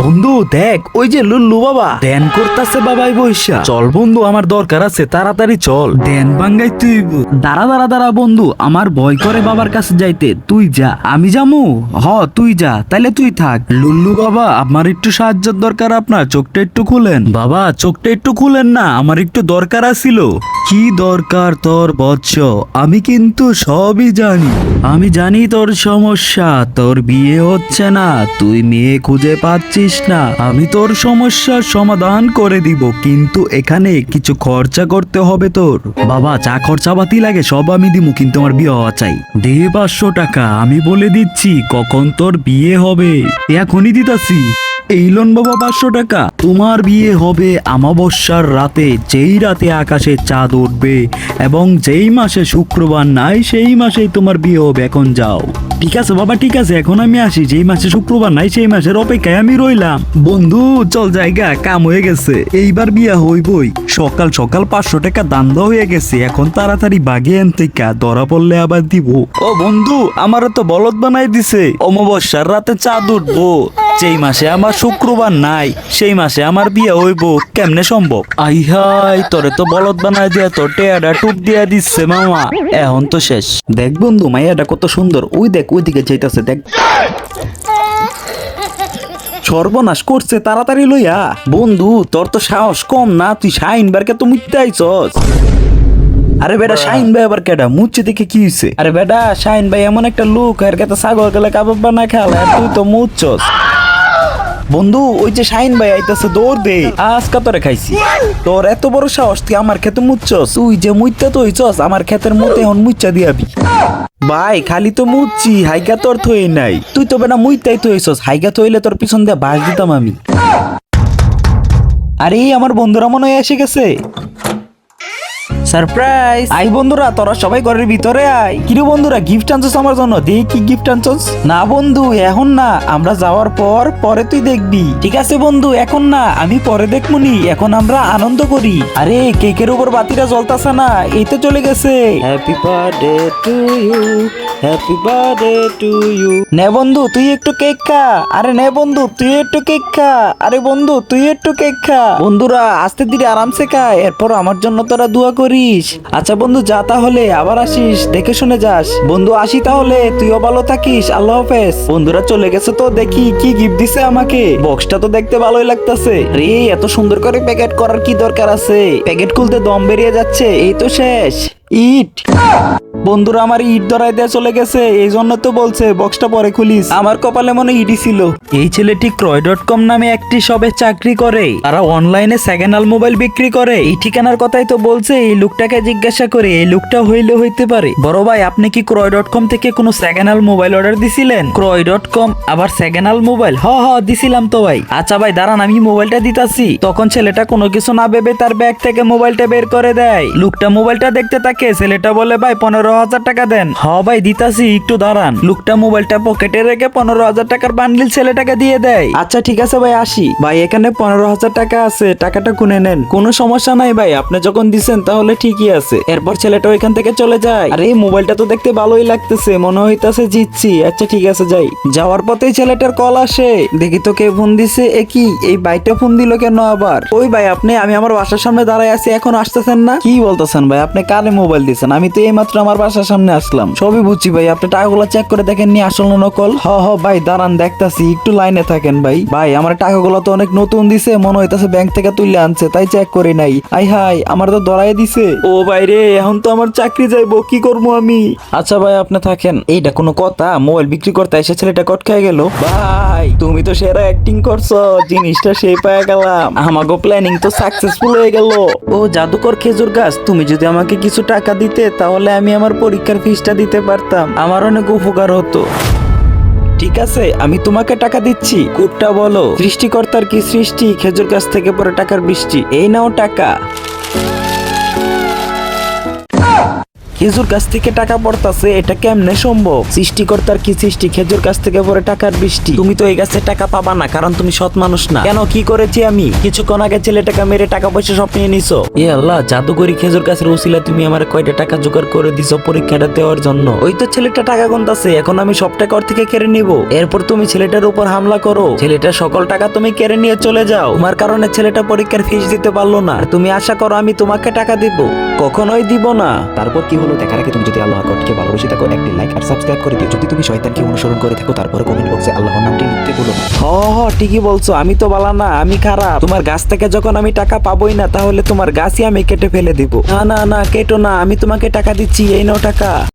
বন্ধু দেখ, ওই যে লুল্লু বাবা ধ্যান করতেছে বাবাই বৈশা। চল বন্ধু, আমার দরকার আছে, তাড়াতাড়ি চল। ধ্যান ভাঙ্গাই তুই। দাঁড়া দাঁড়া দাঁড়া বন্ধু, আমার ভয় করে বাবার কাছে যাইতে। তুই যা, আমি যামু। হ তুই যা, তাইলে তুই থাক। লুল্লু বাবা, আমার একটু সাহায্যের দরকার, আপনার চোখটা একটু খুলেন। বাবা চোখটা একটু খুলেন না, আমার একটু দরকার আছিল। কি দরকার তোর বৎস? আমি কিন্তু সবই জানি। আমি জানি তোর সমস্যা, তোর বিয়ে হচ্ছে না, তুই মেয়ে খুঁজে পাচ্ছিস না। আমি তোর সমস্যার সমাধান করে দিব, কিন্তু এখানে কিছু খরচা করতে হবে তোর। বাবা যা খরচা পাতি লাগে সব আমি দিব, কিন্তু আমার বিয়ে হওয়া চাই। দে 500 টাকা, আমি বলে দিচ্ছি কখন তোর বিয়ে হবে, এখনই দিতাছি। এই লোন বাবা 500 টাকা। তোমার বিয়ে হবে অমাবস্যার রাতে, যেই রাতে আকাশে চাঁদ উঠবে এবং যেই মাসে শুক্রবার নাই সেই মাসেই তোমার বিয়ে হবে। এখন যাও। ঠিক আছে বাবা, ঠিক আছে, এখন আমি আসি। যেই মাসে শুক্রবার নাই সেই মাসের অপেক্ষায় আমি রইলাম। বন্ধু চল জায়গা, কাম হয়ে গেছে, এইবার বিয়া হইবই। সকাল সকাল 500 টাকা দান্দা হয়ে গেছে, এখন তাড়াতাড়ি বাগে আনতে ধরা পড়লে আবার দিব। ও বন্ধু, আমারও তো বলদ বানাই দিছে। অমাবস্যার রাতে চাঁদ উঠবো, যেই মাসে আমার শুক্রবার নাই সেই মাসে আমার বিয়ে হইব, কেমনে সম্ভব? আই হাই, তোরে তো বলদ বানাই দিয়া তোর টেয়াটা টুপ দিয়া দিচ্ছে মামা। এখন তো শেষ। দেখ বন্ধু, মাইয়াটা কত সুন্দর, ওই দেখ ওইদিকে যাইতাছে, দেখ। সর্বনাশ করছে, তাড়াতাড়ি লইয়া। বন্ধু তোর তো সাহস কম না, তুই শাইন বারকে তো মুইতে আইছস। আরে বেটা, শাইন ভাই আবার কেডা? মুচ্ছে দেখে কি হইছে? আরে বেটা, শাইন ভাই এমন একটা লোক, এর কাছে ছাগল গেলে কাবাব বানায় খেলা, তুই তো মুচ্ছস। বন্ধু ওই যে শাইন ভাই আইতাছে, দৌড় দে, আজকা তোরে খাইছি। তোর এত বড় সাহস, তুই আমার খেতে মুচ্ছস? তুই যে মুইতা তো হইছস, আমার ক্ষেতের মতে এখন মুচ্ছা দিয়াবি। ভাই খালি তো মুচ্ছি, হাইগা তোর থই নাই। তুই তো বেটা মুইতাই তো হইছস, হাইগা থইলে তোর পিছন দিয়ে বাস দিতাম আমি। আরে আমার বন্ধুরা মনে হয় এসে গেছে। সারপ্রাইজ! আই বন্ধুরা, তোরা সবাই ঘরের ভিতরে আয়। কিরে বন্ধুরা, গিফট আনছস আমার জন্য? দেখ কি গিফট আনছস। না বন্ধু এখন না, আমরা যাওয়ার পর পরে তুই দেখবি। ঠিক আছে বন্ধু, এখন না, আমি পরে দেখমুনি, এখন আমরা আনন্দ করি। আরে কেকের উপর বাতিটা জ্বলতাছে না, এই তো চলে গেছে। Happy birthday to you, happy birthday to you. নে বন্ধু তুই একটু কেক খা। আরে নে বন্ধু তুই একটু কেক খা। আরে বন্ধু তুই একটু কেক খা। বন্ধুরা আস্তে ধীরে আরামসে খা, এরপর আমার জন্য তোরা দোয়া করিস। আচ্ছা বন্ধু যা, তাহলে আবার আসিস, দেখে শুনে যাস। বন্ধু আসি তাহলে, তুইও ভালো থাকিস, আল্লাহ হাফেজ। বন্ধুরা চলে গেছে, তো দেখি কি গিফট দিছে আমাকে। বক্সটা তো দেখতে ভালোই লাগতেছে। রে এত সুন্দর করে প্যাকেট করার কি দরকার আছে? প্যাকেট খুলতে দম বেরিয়ে যাচ্ছে, এই তো শেষ। ইট! বন্ধুরা আমার ইট ধরাই দেয়া চলে গেছে, এই জন্য তো বলছে বক্সটা পরে খুলিস। আমার কপালে মনে ইডি ছিল। এই ছেলেটি ক্রয়.কম নামে একটি শপে চাকরি করে, তারা অনলাইনে সেকেন্ড হ্যান্ড মোবাইল বিক্রি করে। এই ঠিকানার কথাই তো বলছে, এই লোকটাকে জিজ্ঞাসা করে, এই লোকটা হইলে হইতে পারে। বড় ভাই আপনি কি ক্রয়.কম থেকে কোনো সেকেন্ড হ্যান্ড মোবাইল অর্ডার দিছিলেন? ক্রয়.কম আবার সেকেন্ড হ্যান্ড মোবাইল? হ দিছিলাম তো ভাই। আচ্ছা ভাই দাঁড়ান, আমি মোবাইলটা দিতাছি। তখন ছেলেটা কোনো কিছু না ভেবে তার ব্যাগ থেকে মোবাইলটা বের করে দেয়। লোকটা মোবাইলটা দেখতে থাকে, ছেলেটা বলে ভাই 15,000 টাকা দেন। হ ভাই দিতাছি, একটু দাঁড়ান। লোকটা মোবাইলটা পকেটে রেখে 15,000 টাকার বান্ডিল ছেলেটাকে দিয়ে দেয়। আচ্ছা ঠিক আছে ভাই, আসি। ভাই এখানে 15,000 টাকা আছে, টাকাটা গুনে নেন। কোনো সমস্যা নাই ভাই, আপনি যখন দিছেন তাহলে ঠিকই আছে। এরপর ছেলেটা ওইখান থেকে চলে যায়। আরে এই মোবাইলটা তো দেখতে ভালোই লাগতেছে, মনে হইতাছে জিতছি। আচ্ছা ঠিক আছে যাই। যাওয়ার পথেই ছেলেটার কল আসে, দেখি তো কে ফোন দিছে। এ কি, এই বাইকটা ফোন দিল কেন আবার? ওই ভাই আপনি, আমি আমার বাসার সামনে দাঁড়ায় আছি, এখন আসতেছেন না? কি বলতেছেন ভাই, আপনি কারে মোবাইল দিচ্ছেন? আমি তো এইমাত্র আমার বাসার সামনে আসলাম। সবই বুঝছি ভাই, আপনি টাকাগুলো চেক করে দেখেন নি আসল না নকল? হ ভাই দাঁড়ান দেখতাছি, একটু লাইনে থাকেন ভাই। ভাই আমার টাকাগুলো তো অনেক নতুন দিছে, মনে হইতাছে ব্যাংক থেকে তুলে আনছে, তাই চেক করি নাই। আই হাই, আমার তো ধরাই দিছে। ও ভাই রে, এখন তো আমার চাকরি যাইবো, কি করবো আমি? আচ্ছা ভাই আপনি থাকেন। এইটা কোনো কথা? মোবাইল বিক্রি করতে এসে ছেলেটা কট খেয়ে গেল। ভাই তুমি তো সেরা অ্যাক্টিং করছো, জিনিসটা সেই পেয়ে গেলাম। আমাগো প্ল্যানিং তো সাকসেসফুল হয়ে গেল। ও জাদুকর খেজুর গাছ, তুমি যদি আমাকে কিছু টাকা দিতে তাহলে আমি আমার পরীক্ষার ফিসটা দিতে পারতাম, আমার অনেক উপকার হতো। ঠিক আছে আমি তোমাকে টাকা দিচ্ছি। কোডটা বলো। সৃষ্টিকর্তার কি সৃষ্টি, খেজুর গাছ থেকে পরে টাকার বৃষ্টি। এই নাও টাকা। খেজুর গাছ থেকে টাকা পড়তাছে, এটা কেমনে সম্ভব? সৃষ্টিকর্তার কি সৃষ্টি, খেজুর গাছ থেকে পরে টাকার বৃষ্টি। তুমি তো এই গাছে টাকা পাবা না, কারণ তুমি সৎ মানুষ না। কেন, কি করেছি আমি? কিছুক্ষণ আগে ছেলেটাকে মেরে টাকা পয়সা সব নিয়ে নিছো। এ আল্লাহ, জাদুকরি খেজুর গাছের উসিলা তুমি আমার কয়টা টাকা জোগাড় করে দিছো পরীক্ষাটা দেওয়ার জন্য। ওই তো ছেলেটা টাকা গুনতাছে, এখন আমি সব টাকা ওর থেকে কেড়ে নিব। এরপর তুমি ছেলেটার উপর হামলা করো, ছেলেটার সকল টাকা তুমি কেড়ে নিয়ে চলে যাও। তোমার কারণে ছেলেটা পরীক্ষার ফিস দিতে পারলো না, আর তুমি আশা করো আমি তোমাকে টাকা দিব? কখনোই দিব না। তারপর কি হলো দেখার আগে তুমি যদি আল্লাহ আকবরকে ভালোবেসে থাকো একটি লাইক আর সাবস্ক্রাইব করে দিও। যদি তুমি শয়তানকে অনুসরণ করে থাকো তারপরে কমেন্ট বক্সে আল্লাহর নামটি লিখতে বলো না। ঠিকই বলছো, আমি তো বালা না, আমি খারাপ। তোমার গাছ থেকে যখন আমি টাকা পাবোই না, তাহলে তোমার গাছই আমি কেটে ফেলে দিব। না না না, কেটো না, আমি তোমাকে টাকা দিচ্ছি, এই নাও টাকা।